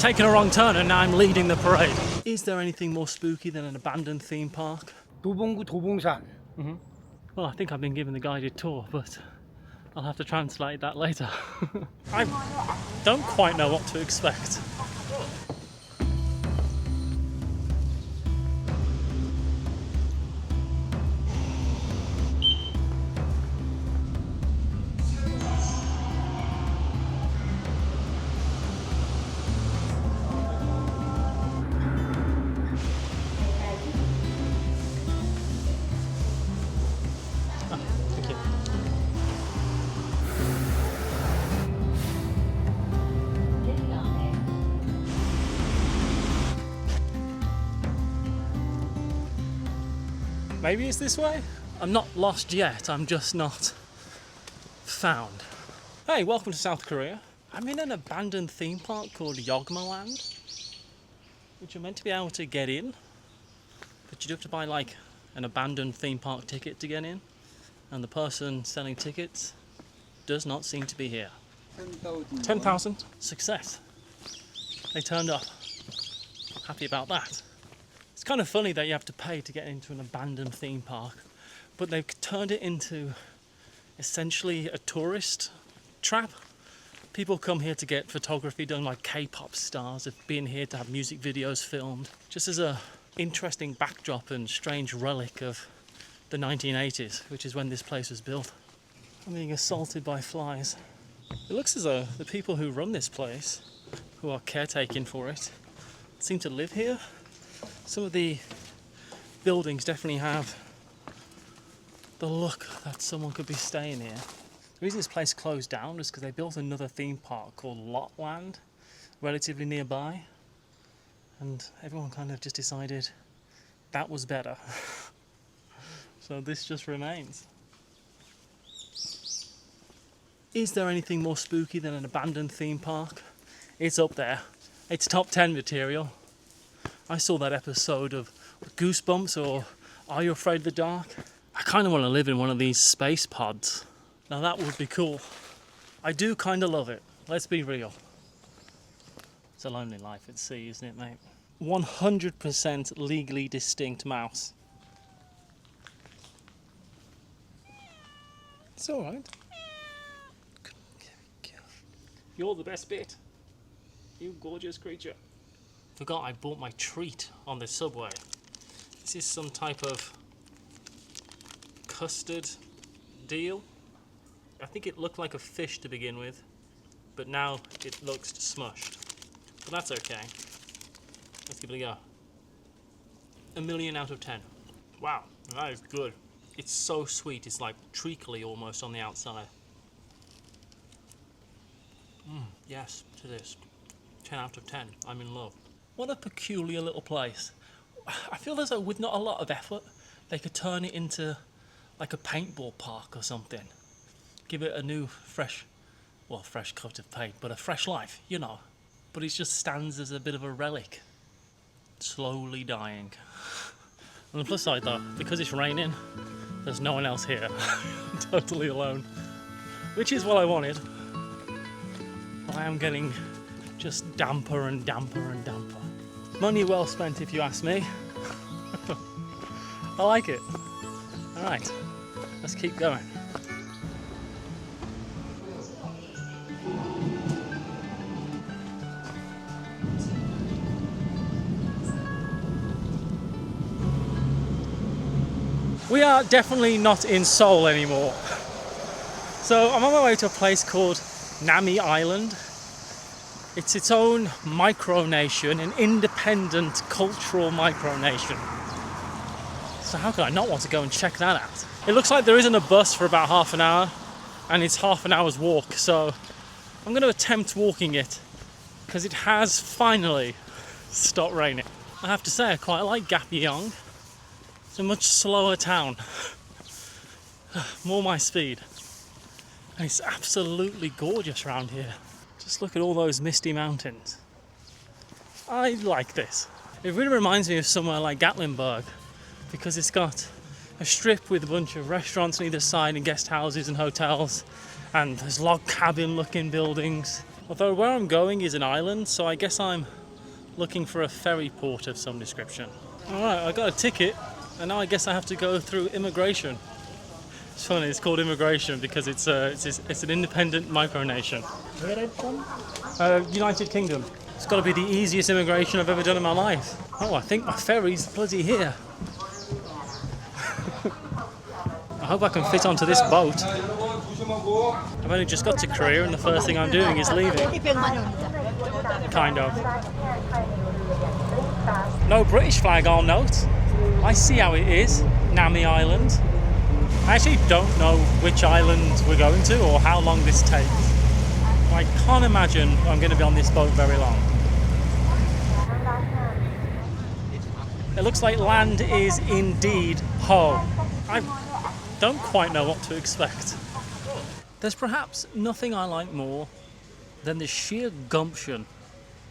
taken a wrong turn and now I'm leading the parade. Is there anything more spooky than an abandoned theme park? 도봉구 도봉산. Well, I think I've been given the guided tour, but I'll have to translate that later. I don't quite know what to expect. Maybe it's this way? I'm not lost yet, I'm just not found. Hey, welcome to South Korea. I'm in an abandoned theme park called Yesland, which you're meant to be able to get in, but you do have to buy like an abandoned theme park ticket to get in, and the person selling tickets does not seem to be here. 10,000. Success. They turned up. Happy about that. It's kind of funny that you have to pay to get into an abandoned theme park, but they've turned it into essentially a tourist trap. People come here to get photography done, like K-pop stars have been here to have music videos filmed, just as a interesting backdrop and strange relic of the 1980s, which is when this place was built. I'm being assaulted by flies. It looks as though the people who run this place, who are caretaking for it, seem to live here. Some of the buildings definitely have the look that someone could be staying here. The reason this place closed down is because they built another theme park called Yesland relatively nearby, and everyone kind of just decided that was better. So this just remains. Is there anything more spooky than an abandoned theme park? It's up there. It's top 10 material. I saw that episode of Goosebumps or Are You Afraid of the Dark? I kind of want to live in one of these space pods. Now that would be cool. I do kind of love it. Let's be real. It's a lonely life at sea, isn't it, mate? 100% legally distinct mouse. It's alright. You're the best bit. You gorgeous creature. Forgot I bought my treat on the subway. This is some type of custard deal. I think it looked like a fish to begin with, but now it looks smushed. But that's okay. Let's give it a go. 1,000,000 out of 10. Wow, that is good. It's so sweet, it's like treacly almost on the outside. Yes, to this. 10 out of 10. I'm in love. What a peculiar little place. I feel as though with not a lot of effort, they could turn it into like a paintball park or something. Give it a new, fresh coat of paint, but a fresh life, you know. But it just stands as a bit of a relic. Slowly dying. On the plus side though, because it's raining, there's no one else here. I'm totally alone. Which is what I wanted. I am getting just damper and damper and damper. Money well spent if you ask me. I like it. Alright, let's keep going. We are definitely not in Seoul anymore. So I'm on my way to a place called Nami Island. It's its own micronation, an independent cultural micronation. So how could I not want to go and check that out? It looks like there isn't a bus for about half an hour, and it's half an hour's walk, so I'm going to attempt walking it, because it has finally stopped raining. I have to say I quite like Gapyeong. It's a much slower town, more my speed, and it's absolutely gorgeous around here. Just look at all those misty mountains. I like this. It really reminds me of somewhere like Gatlinburg, because it's got a strip with a bunch of restaurants on either side and guest houses and hotels, and there's log cabin looking buildings. Although where I'm going is an island, so I guess I'm looking for a ferry port of some description. Alright, I got a ticket, and now I guess I have to go through immigration. It's funny, it's called immigration because it's an independent micronation. Where are you from? United Kingdom. It's got to be the easiest immigration I've ever done in my life. Oh, I think my ferry's bloody here. I hope I can fit onto this boat. I've only just got to Korea and the first thing I'm doing is leaving. Kind of. No British flag, I'll note. I see how it is, Nami Island. I actually don't know which island we're going to or how long this takes. I can't imagine I'm going to be on this boat very long. It looks like land is indeed home. I don't quite know what to expect. There's perhaps nothing I like more than the sheer gumption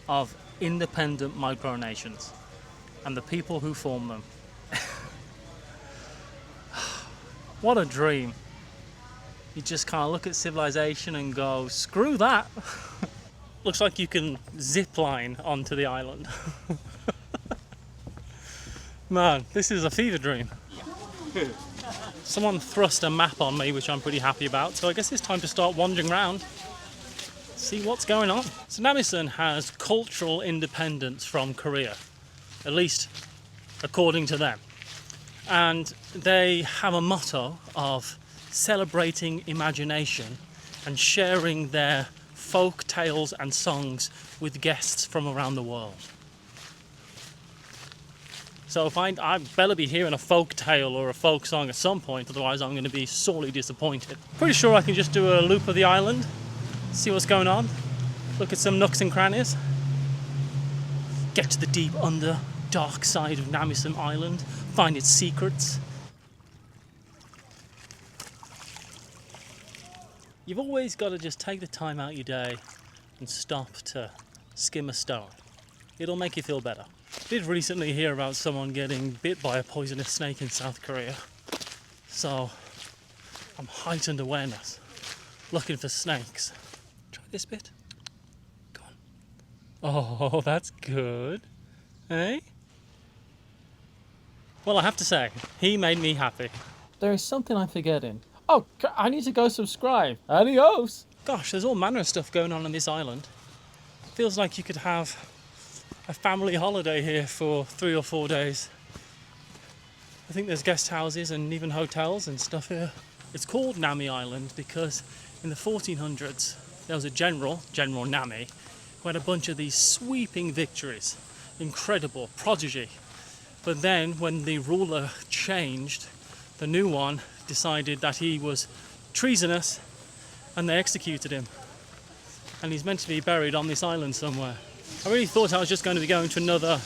of independent micronations and the people who form them. What a dream. You just kind of look at civilization and go, screw that. Looks like you can zip line onto the island. Man, this is a fever dream. Someone thrust a map on me, which I'm pretty happy about, so I guess it's time to start wandering around, see what's going on. So Namison has cultural independence from Korea, at least according to them. And they have a motto of celebrating imagination and sharing their folk tales and songs with guests from around the world. So if I better be hearing a folk tale or a folk song at some point, otherwise I'm going to be sorely disappointed. Pretty sure I can just do a loop of the island, see what's going on, look at some nooks and crannies, get to the deep dark side of Namison Island, find its secrets. You've always got to just take the time out your day and stop to skim a stone. It'll make you feel better. I did recently hear about someone getting bit by a poisonous snake in South Korea. So I'm heightened awareness, looking for snakes. Try this bit. Go on. Oh, that's good. Hey? Well, I have to say, he made me happy. There is something I'm forgetting. Oh, I need to go subscribe. Adios! Gosh, there's all manner of stuff going on this island. Feels like you could have a family holiday here for 3 or 4 days. I think there's guest houses and even hotels and stuff here. It's called Nami Island because in the 1400s there was a General Nami, who had a bunch of these sweeping victories. Incredible, prodigy. But then when the ruler changed, the new one decided that he was treasonous and they executed him. And he's meant to be buried on this island somewhere. I really thought I was just going to be going to another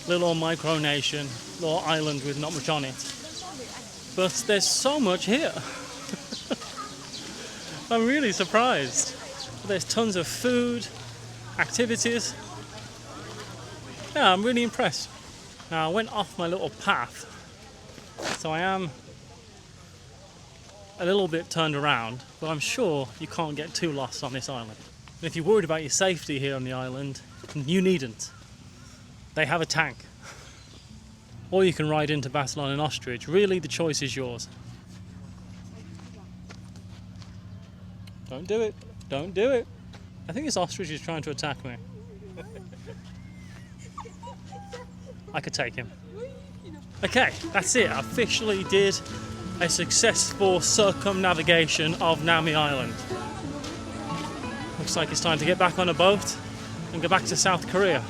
little micronation, little island with not much on it. But there's so much here. I'm really surprised. There's tons of food, activities. Yeah, I'm really impressed. Now I went off my little path, so I am a little bit turned around, but I'm sure you can't get too lost on this island. And if you're worried about your safety here on the island, you needn't. They have a tank. Or you can ride into Barcelona and Ostrich. Really, the choice is yours. Don't do it. Don't do it. I think this ostrich is trying to attack me. I could take him. Okay, that's it. I officially did a successful circumnavigation of Nami Island. Looks like it's time to get back on a boat and go back to South Korea.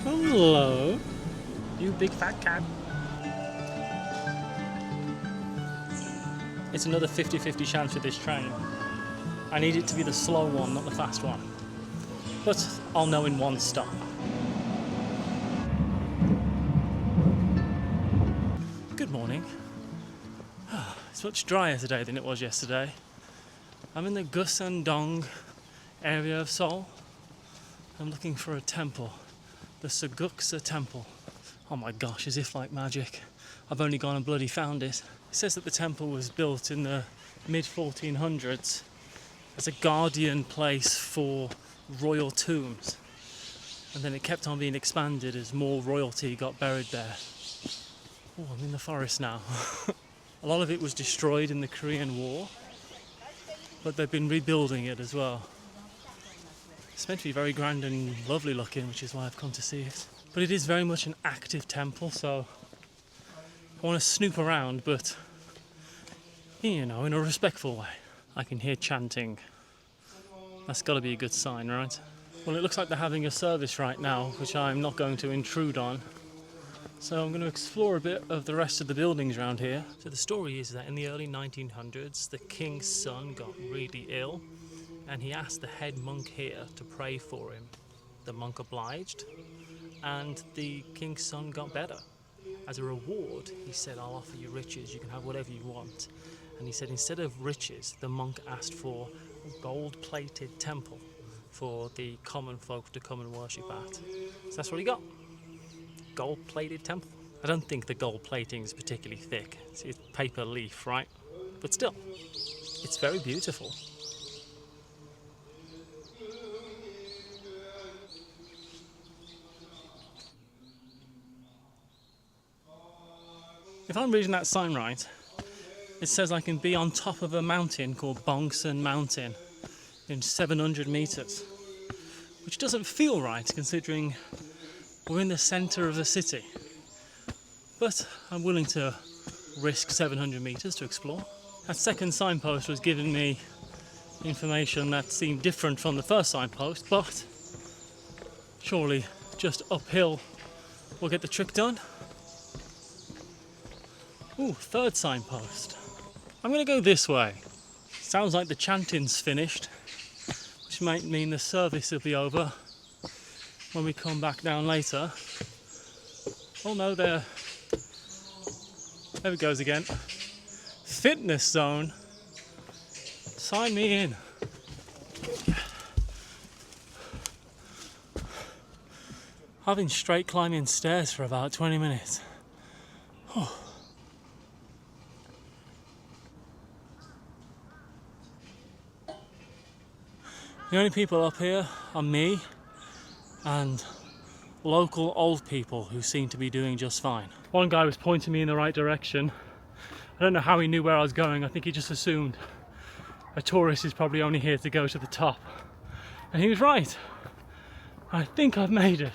Hello, you big fat cat. It's another 50-50 chance with this train. I need it to be the slow one, not the fast one. But I'll know in one stop. Good morning. It's much drier today than it was yesterday. I'm in the Gusandong area of Seoul. I'm looking for a temple, the Saguksa Temple. Oh my gosh, as if like magic, I've only gone and bloody found it. It says that the temple was built in the mid-1400s as a guardian place for royal tombs. And then it kept on being expanded as more royalty got buried there. Oh, I'm in the forest now. A lot of it was destroyed in the Korean War, but they've been rebuilding it as well. It's meant to be very grand and lovely looking, which is why I've come to see it. But it is very much an active temple, so I want to snoop around, but you know, in a respectful way. I can hear chanting. That's got to be a good sign, right? Well, it looks like they're having a service right now, which I'm not going to intrude on. So I'm going to explore a bit of the rest of the buildings around here. So the story is that in the early 1900s, the king's son got really ill, and he asked the head monk here to pray for him. The monk obliged, and the king's son got better. As a reward, he said, I'll offer you riches, you can have whatever you want. And he said instead of riches, the monk asked for a gold-plated temple for the common folk to come and worship at. So that's what he got. Gold-plated temple. I don't think the gold plating is particularly thick. It's paper leaf, right? But still, it's very beautiful. If I'm reading that sign right, it says I can be on top of a mountain called Bongsan Mountain in 700 meters, which doesn't feel right considering we're in the center of the city. But I'm willing to risk 700 meters to explore. That second signpost was giving me information that seemed different from the first signpost, but surely just uphill will get the trick done. Ooh, third signpost. I'm gonna go this way. Sounds like the chanting's finished, which might mean the service will be over when we come back down later. Oh no, there it goes again. Fitness zone. Sign me in. I've been straight climbing stairs for about 20 minutes. Oh. The only people up here are me and local old people who seem to be doing just fine. One guy was pointing me in the right direction. I don't know how he knew where I was going. I think he just assumed a tourist is probably only here to go to the top. And he was right. I think I've made it.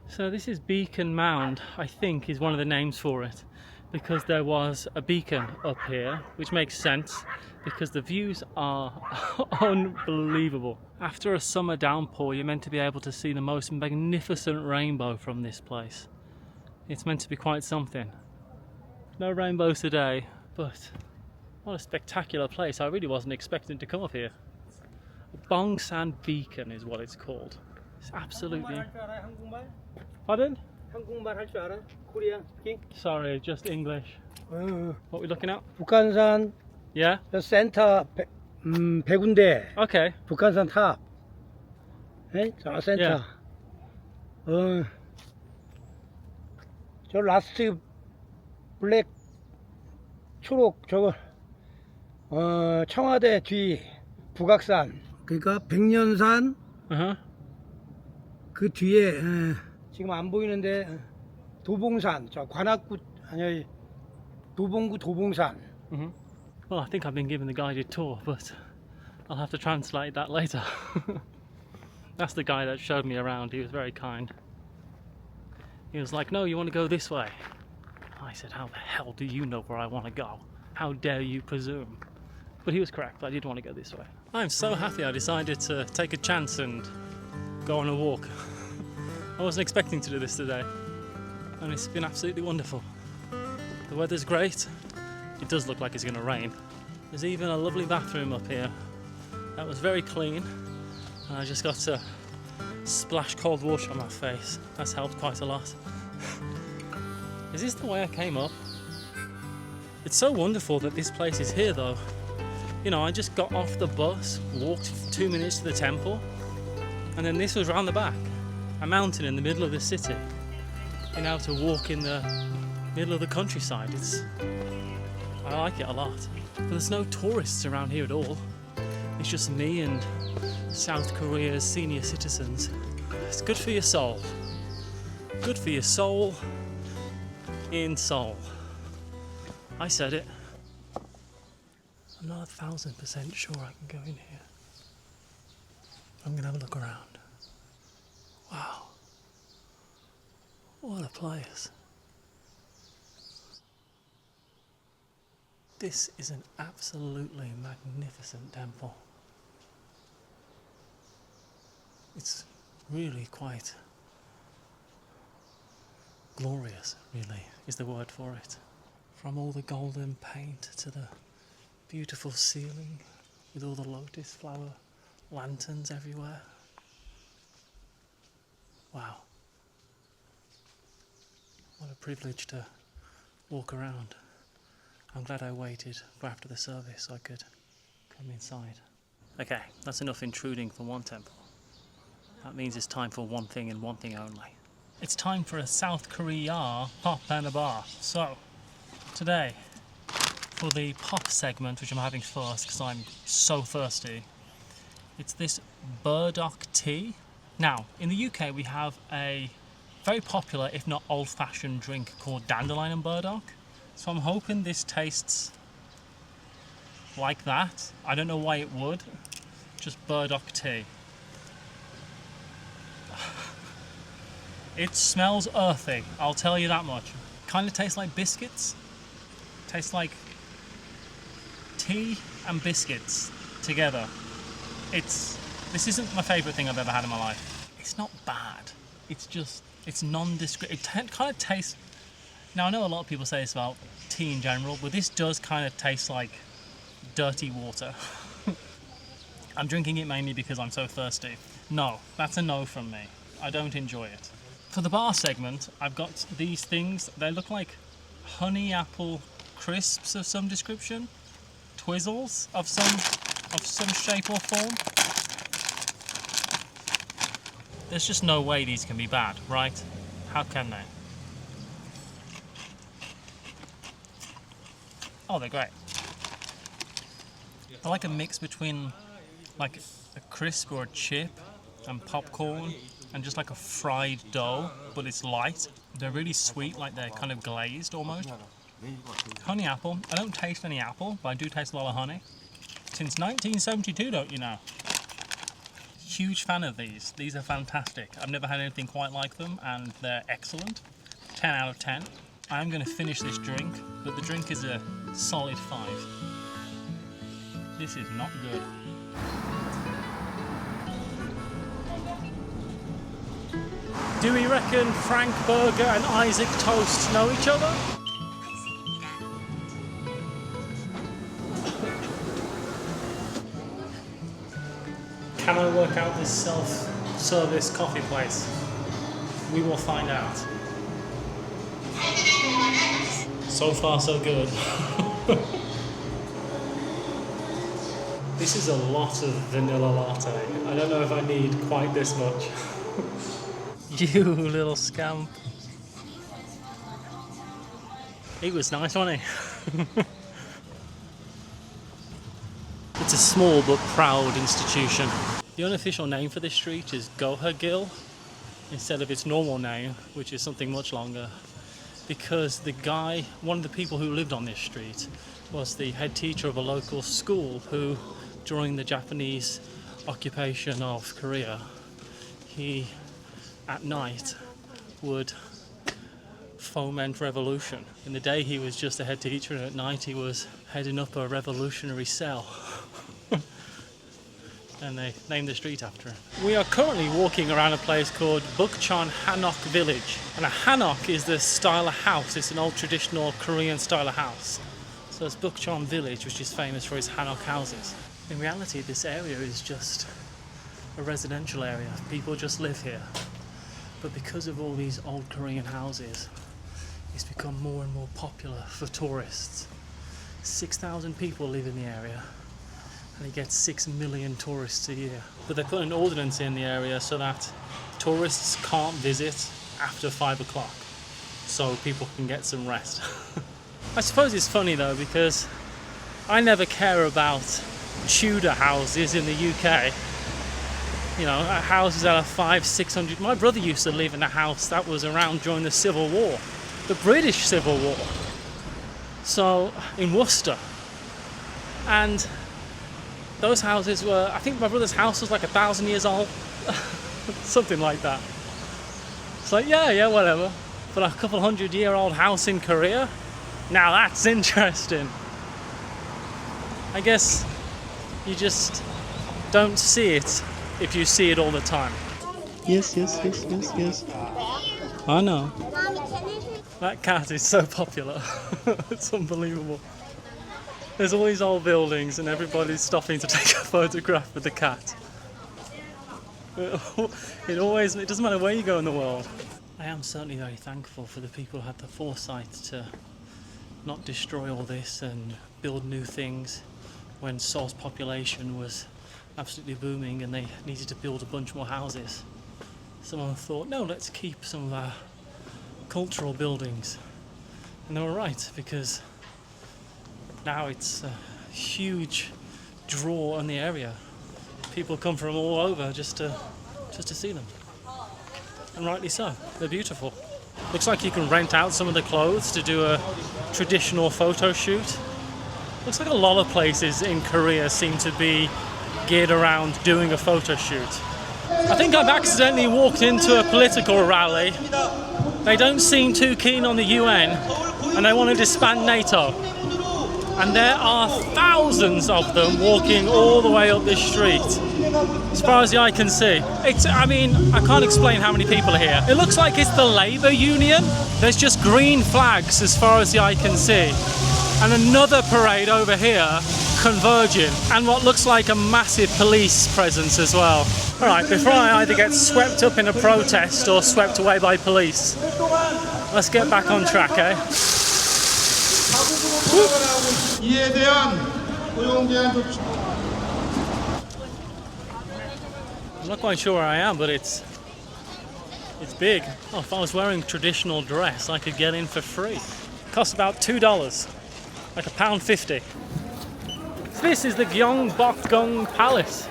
So this is Beacon Mound, I think is one of the names for it, because there was a beacon up here, which makes sense because the views are unbelievable. After a summer downpour, you're meant to be able to see the most magnificent rainbow from this place. It's meant to be quite something. No rainbows today, but what a spectacular place. I really wasn't expecting to come up here. Bongsan Beacon is what it's called. It's absolutely... Pardon? 한국말 할 줄 알아? Korean speaking? Sorry, just English. What are we looking at? 북한산 Yeah? 센터 100군데. Okay. 북한산 탑. 에? 자, 센터. Yeah. 저 라스트 블랙 초록 저거 청와대 뒤 북악산. 그러니까 백년산 Uh-huh. 그 뒤에 지금 안 보이는데 도봉산, 저 관악구 아니 도봉구 도봉산. Mm-hmm. Well, I think I've been given the guided tour, but I'll have to translate that later. That's the guy that showed me around. He was very kind. He was like, no, you want to go this way. I said, how the hell do you know where I want to go? How dare you presume? But he was correct. I did want to go this way. I'm so happy I decided to take a chance and go on a walk. I wasn't expecting to do this today, and it's been absolutely wonderful. The weather's great. It does look like it's going to rain. There's even a lovely bathroom up here that was very clean, and I just got to splash cold water on my face. That's helped quite a lot. Is this the way I came up? It's so wonderful that this place is here though. You know, I just got off the bus, walked 2 minutes to the temple, and then this was round the back. A mountain in the middle of the city. Being able to walk in the middle of the countryside. I like it a lot. But there's no tourists around here at all. It's just me and South Korea's senior citizens. It's good for your soul. Good for your soul in Seoul. I said it. I'm not 1000% sure I can go in here. I'm gonna have a look around. Wow. What a place. This is an absolutely magnificent temple. It's really quite glorious, really, is the word for it. From all the golden paint to the beautiful ceiling with all the lotus flower lanterns everywhere. Wow. What a privilege to walk around. I'm glad I waited for after the service so I could come inside. Okay, that's enough intruding for one temple. That means it's time for one thing and one thing only. It's time for a South Korea pop and a bar. So, today, for the pop segment, which I'm having first because I'm so thirsty, it's this burdock tea. Now, in the UK we have a very popular, if not old-fashioned drink called dandelion and burdock. So I'm hoping this tastes like that. I don't know why it would. Just burdock tea. It smells earthy, I'll tell you that much. Kind of tastes like biscuits. Tastes like tea and biscuits together. This isn't my favourite thing I've ever had in my life. It's not bad. It's nondescript. It kind of tastes... Now I know a lot of people say this about tea in general, but this does kind of taste like dirty water. I'm drinking it mainly because I'm so thirsty. No, that's a no from me. I don't enjoy it. For the bar segment, I've got these things. They look like honey apple crisps of some description. Twizzles of some shape or form. There's just no way these can be bad, right? How can they? Oh, they're great. I like a mix between like a crisp or a chip and popcorn and just like a fried dough, but it's light. They're really sweet, like they're kind of glazed almost. Honey apple. I don't taste any apple, but I do taste a lot of honey. Since 1972, don't you know? Huge fan of these. These are fantastic. I've never had anything quite like them, and they're excellent. 10 out of 10. I'm going to finish this drink, but the drink is a solid 5. This is not good. Do we reckon Frank Burger and Isaac Toast know each other? Can I work out this self-service coffee place? We will find out. So far, so good. This is a lot of vanilla latte. I don't know if I need quite this much. You little scamp. He was nice, wasn't he? It's a small but proud institution. The unofficial name for this street is Gohagil instead of its normal name, which is something much longer, because the guy, one of the people who lived on this street, was the head teacher of a local school who, during the Japanese occupation of Korea, he, at night, would foment revolution. In the day he was just a head teacher, and at night he was heading up a revolutionary cell. And they named the street after him. We are currently walking around a place called Bukchon Hanok Village. And a hanok is the style of house. It's an old traditional Korean style of house. So it's Bukchon Village, which is famous for its hanok houses. In reality, this area is just a residential area. People just live here. But because of all these old Korean houses, it's become more and more popular for tourists. 6,000 people live in the area, and it gets 6 million tourists a year. But they put an ordinance in the area so that tourists can't visit after 5 o'clock. so people can get some rest. I suppose it's funny though, because I never care about Tudor houses in the UK. You know, houses that are 500-600. My brother used to live in a house that was around during the Civil War, the British Civil War. So in Worcester, and those houses were, I think my brother's house was like 1,000 years old, something like that. It's like, yeah, whatever. But a couple 100-year-old house in Korea, now that's interesting. I guess you just don't see it if you see it all the time. Yes. I know. That cat is so popular. It's unbelievable. There's all these old buildings and everybody's stopping to take a photograph with the cat. It doesn't matter where you go in the world. I am certainly very thankful for the people who had the foresight to not destroy all this and build new things when Seoul's population was absolutely booming and they needed to build a bunch more houses. Someone thought, no, let's keep some of our cultural buildings. And they were right, because now it's a huge draw in the area. People come from all over just to see them. And rightly so, they're beautiful. Looks like you can rent out some of the clothes to do a traditional photo shoot. Looks like a lot of places in Korea seem to be geared around doing a photo shoot. I think I've accidentally walked into a political rally. They don't seem too keen on the UN and they want to disband NATO. And there are thousands of them walking all the way up this street, as far as the eye can see. I can't explain how many people are here. It looks like it's the Labour Union. There's just green flags as far as the eye can see. And another parade over here, converging, and what looks like a massive police presence as well. Alright, before I either get swept up in a protest or swept away by police, let's get back on track, eh? I'm not quite sure where I am, but it's big. Oh, if I was wearing traditional dress, I could get in for free. It costs about $2, like £1.50. So this is the Gyeongbokgung Palace.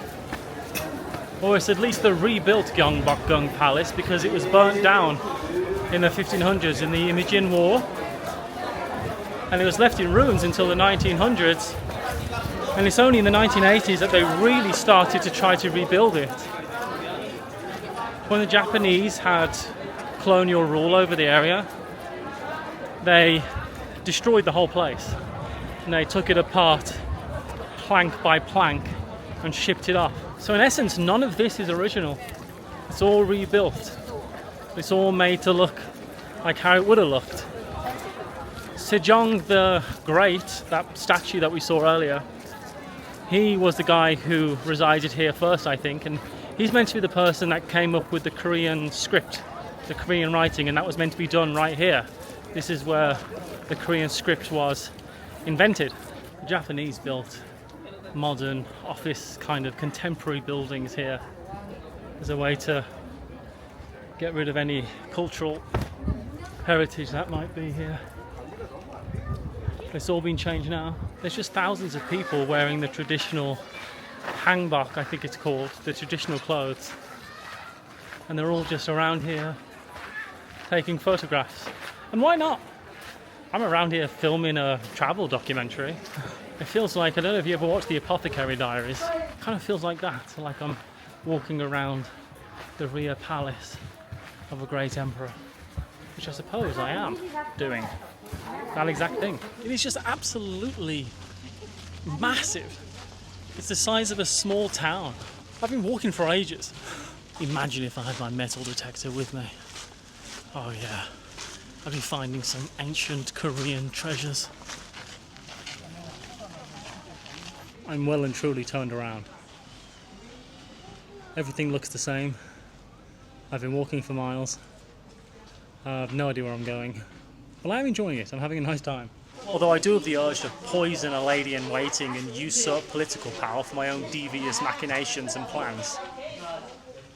Or it's at least the rebuilt Gyeongbokgung Palace, because it was burnt down in the 1500s in the Imagine War. And it was left in ruins until the 1900s. And it's only in the 1980s that they really started to try to rebuild it. When the Japanese had colonial rule over the area, they destroyed the whole place. And they took it apart plank by plank and shipped it off. So in essence, none of this is original. It's all rebuilt. It's all made to look like how it would have looked. Sejong the Great, that statue that we saw earlier, he was the guy who resided here first, I think, and he's meant to be the person that came up with the Korean script, the Korean writing, and that was meant to be done right here. This is where the Korean script was invented. The Japanese built modern office kind of contemporary buildings here as a way to get rid of any cultural heritage that might be here. It's all been changed now. There's just thousands of people wearing the traditional hanbok, I think it's called, the traditional clothes. And they're all just around here taking photographs. And why not? I'm around here filming a travel documentary. It feels like, I don't know if you ever watched The Apothecary Diaries, it kind of feels like that, like I'm walking around the rear palace of a great emperor, which I suppose I am doing. That exact thing. It is just absolutely massive. It's the size of a small town. I've been walking for ages. Imagine if I had my metal detector with me. Oh yeah, I'd be finding some ancient Korean treasures. I'm well and truly turned around. Everything looks the same. I've been walking for miles. I have no idea where I'm going. But I'm enjoying it. I'm having a nice time. Although I do have the urge to poison a lady in waiting and usurp political power for my own devious machinations and plans.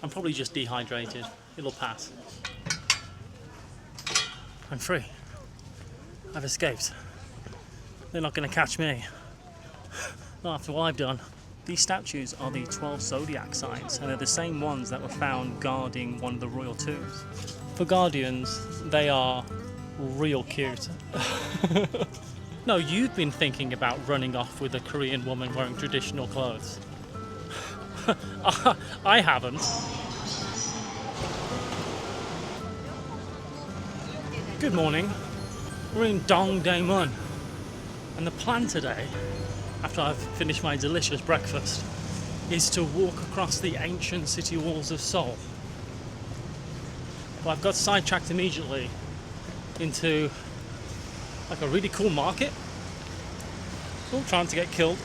I'm probably just dehydrated. It'll pass. I'm free. I've escaped. They're not going to catch me. Not after what I've done. These statues are the 12 zodiac signs, and they're the same ones that were found guarding one of the royal tombs. For guardians, they are real cute. No, you've been thinking about running off with a Korean woman wearing traditional clothes. I haven't. Good morning. We're in Dongdaemun, and the plan today, after I've finished my delicious breakfast, is to walk across the ancient city walls of Seoul. But I've got sidetracked immediately into like a really cool market. Oh, trying to get killed.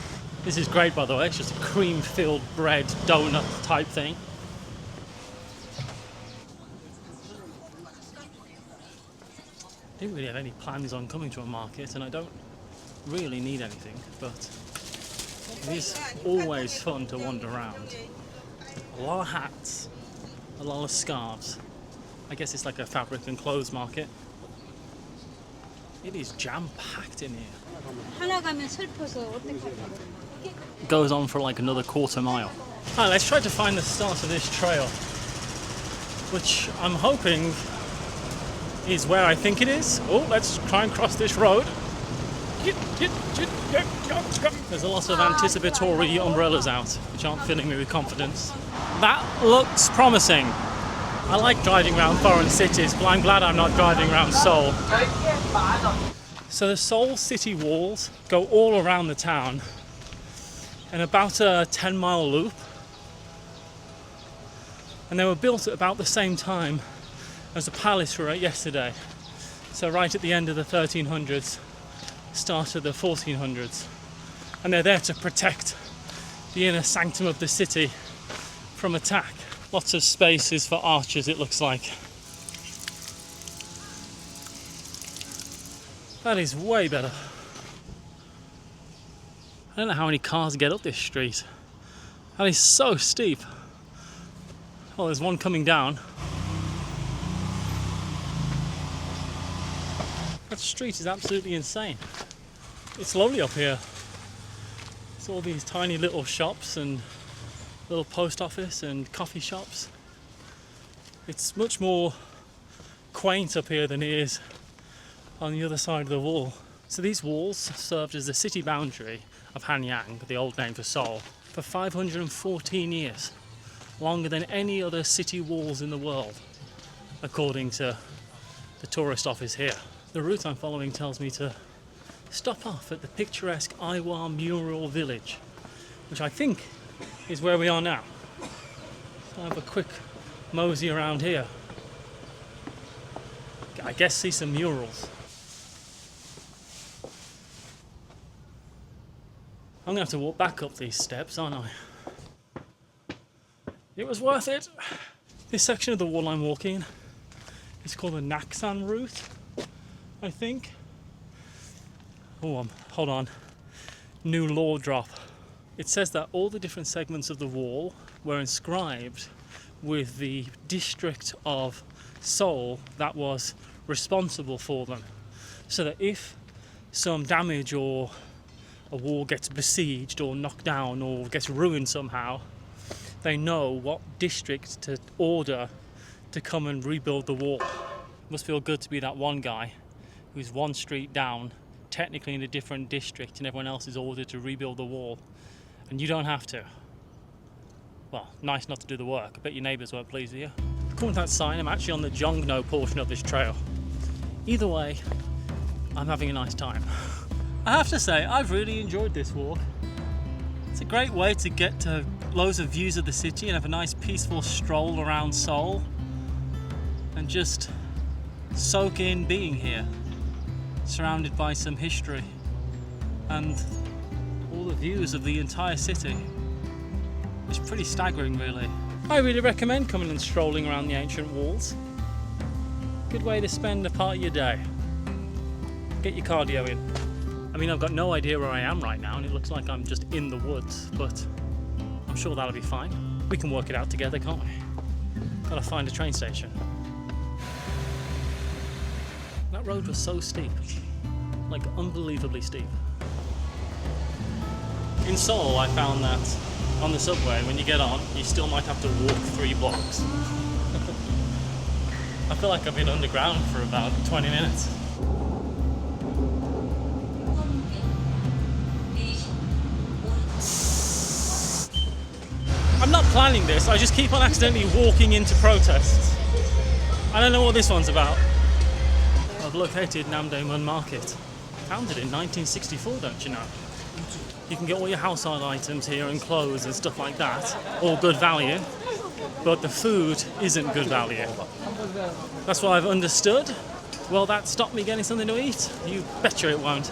This is great, by the way. It's just a cream-filled bread donut type thing. I didn't really have any plans on coming to a market, and I don't really need anything, but it is always fun to wander around. A lot of hats, a lot of scarves. I guess it's like a fabric and clothes market. It is jam-packed in here. It goes on for like another quarter mile. Alright, let's try to find the start of this trail, which I'm hoping is where I think it is. Oh, let's try and cross this road. There's a lot of anticipatory umbrellas out, which aren't filling me with confidence. That looks promising. I like driving around foreign cities, but I'm glad I'm not driving around Seoul. So the Seoul city walls go all around the town in about a 10-mile loop. And they were built at about the same time as the palace we were at yesterday. So right at the end of the 1300s, start of the 1400s. And they're there to protect the inner sanctum of the city from attack. Lots of spaces for archers, it looks like. That is way better. I don't know how many cars get up this street. That is so steep. Oh, there's one coming down. That street is absolutely insane. It's lovely up here. It's all these tiny little shops and little post office and coffee shops. It's much more quaint up here than it is on the other side of the wall. So these walls served as the city boundary of Hanyang, the old name for Seoul, for 514 years. Longer than any other city walls in the world, according to the tourist office here. The route I'm following tells me to stop off at the picturesque Aiwa Mural Village, which I think is where we are now. So I'll have a quick mosey around here. I guess see some murals. I'm gonna have to walk back up these steps, aren't I? It was worth it. This section of the wall I'm walking is called the Naksan route, I think. Oh, hold on. New law drop. It says that all the different segments of the wall were inscribed with the district of Seoul that was responsible for them. So that if some damage or a wall gets besieged or knocked down or gets ruined somehow, they know what district to order to come and rebuild the wall. It must feel good to be that one guy who's one street down, technically in a different district, and everyone else is ordered to rebuild the wall, and you don't have to. Well, nice not to do the work. I bet your neighbours weren't pleased with you. According to that sign, I'm actually on the Jongno portion of this trail. Either way, I'm having a nice time. I have to say, I've really enjoyed this walk. It's a great way to get to loads of views of the city and have a nice peaceful stroll around Seoul and just soak in being here, surrounded by some history and all the views of the entire city. It's pretty staggering, really. I really recommend coming and strolling around the ancient walls. Good way to spend a part of your day. Get your cardio in. I mean, I've got no idea where I am right now and it looks like I'm just in the woods, but I'm sure that'll be fine. We can work it out together, can't we? Gotta find a train station. That road was so steep, like unbelievably steep. In Seoul, I found that on the subway, when you get on, you still might have to walk 3 blocks. I feel like I've been underground for about 20 minutes. I'm not planning this, I just keep on accidentally walking into protests. I don't know what this one's about. I've located Namdaemun Market, founded in 1964, don't you know? You can get all your household items here and clothes and stuff like that, all good value, but the food isn't good value. That's what I've understood. Will that stop me getting something to eat? You betcha it won't.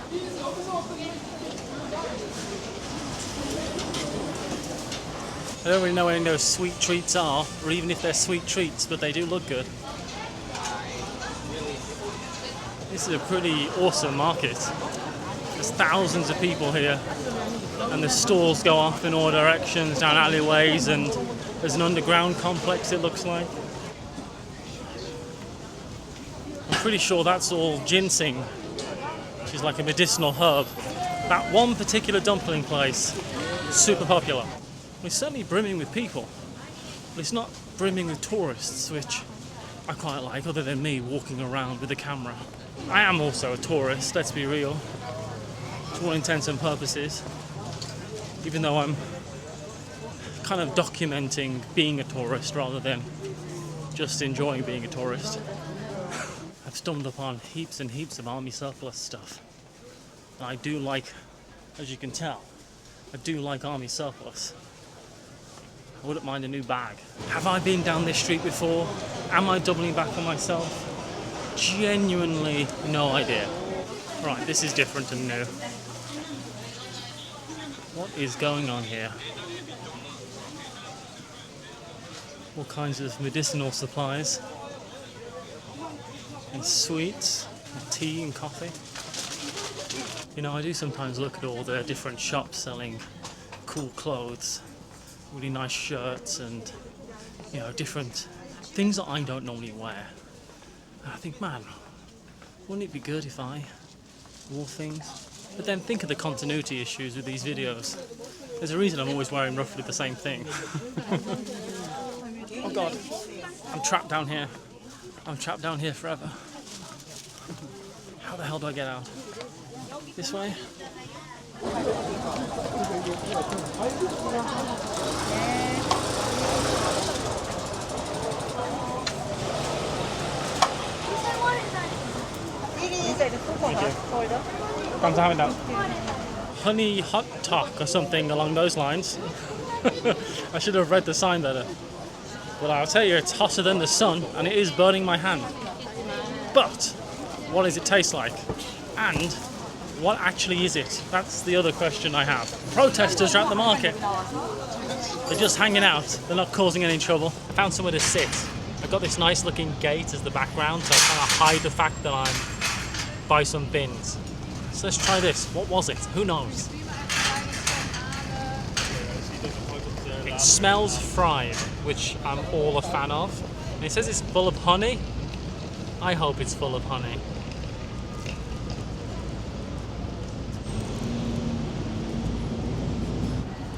I don't really know where any of those sweet treats are, or even if they're sweet treats, but they do look good. This is a pretty awesome market. There's thousands of people here, and the stalls go off in all directions, down alleyways, and there's an underground complex, it looks like. I'm pretty sure that's all ginseng, which is like a medicinal herb. That one particular dumpling place is super popular. It's certainly brimming with people, but it's not brimming with tourists, which I quite like, other than me walking around with a camera. I am also a tourist, let's be real, to all intents and purposes, even though I'm kind of documenting being a tourist rather than just enjoying being a tourist. I've stumbled upon heaps and heaps of army surplus stuff. And I do like, as you can tell, I do like army surplus. I wouldn't mind a new bag. Have I been down this street before? Am I doubling back on myself? Genuinely no idea. Right, this is different and new. What is going on here? All kinds of medicinal supplies. And sweets, and tea and coffee. You know, I do sometimes look at all the different shops selling cool clothes. Really nice shirts and, you know, different things that I don't normally wear. And I think, man, wouldn't it be good if I wore things? But then think of the continuity issues with these videos. There's a reason I'm always wearing roughly the same thing. Oh God, I'm trapped down here. I'm trapped down here forever. How the hell do I get out? This way? 감사합니다. Honey hot talk or something along those lines. I should have read the sign better. But I'll tell you, it's hotter than the sun and it is burning my hand. But what does it taste like? And what actually is it? That's the other question I have. Protesters are at the market. They're just hanging out. They're not causing any trouble. Found somewhere to sit. I've got this nice looking gate as the background to kind of hide the fact that I'm by some bins. So let's try this. What was it? Who knows? It smells fried, which I'm all a fan of. And it says it's full of honey. I hope it's full of honey.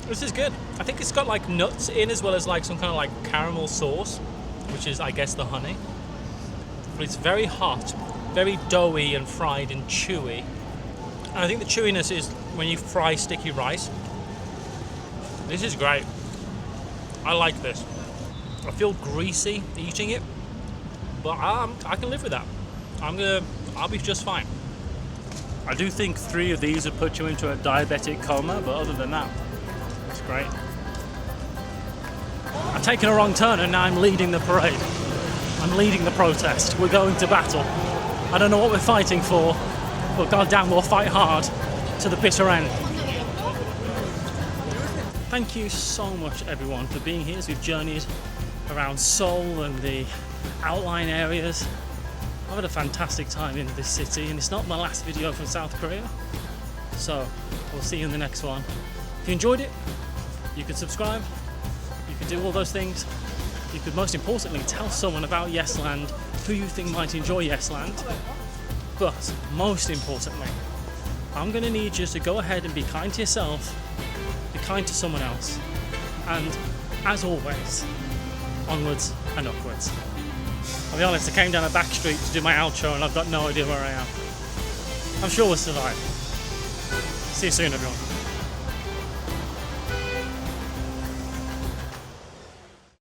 This is good. I think it's got like nuts in as well as like some kind of like caramel sauce, which is I guess the honey. But it's very hot, very doughy and fried and chewy. And I think the chewiness is when you fry sticky rice. This is great. I like this. I feel greasy eating it, but I can live with that. I'll be just fine. I do think 3 of these would put you into a diabetic coma, but other than that, it's great. I've taken a wrong turn and now I'm leading the parade. I'm leading the protest. We're going to battle. I don't know what we're fighting for, but goddamn, we'll fight hard to the bitter end. Thank you so much everyone for being here as we've journeyed around Seoul and the outlying areas. I've had a fantastic time in this city and it's not my last video from South Korea. So we'll see you in the next one. If you enjoyed it, you could subscribe, you could do all those things. You could most importantly tell someone about Yesland who you think might enjoy Yesland. But most importantly, I'm going to need you to go ahead and be kind to yourself, be kind to someone else, and as always, onwards and upwards. I'll be honest, I came down a back street to do my outro and I've got no idea where I am. I'm sure we'll survive. See you soon, everyone.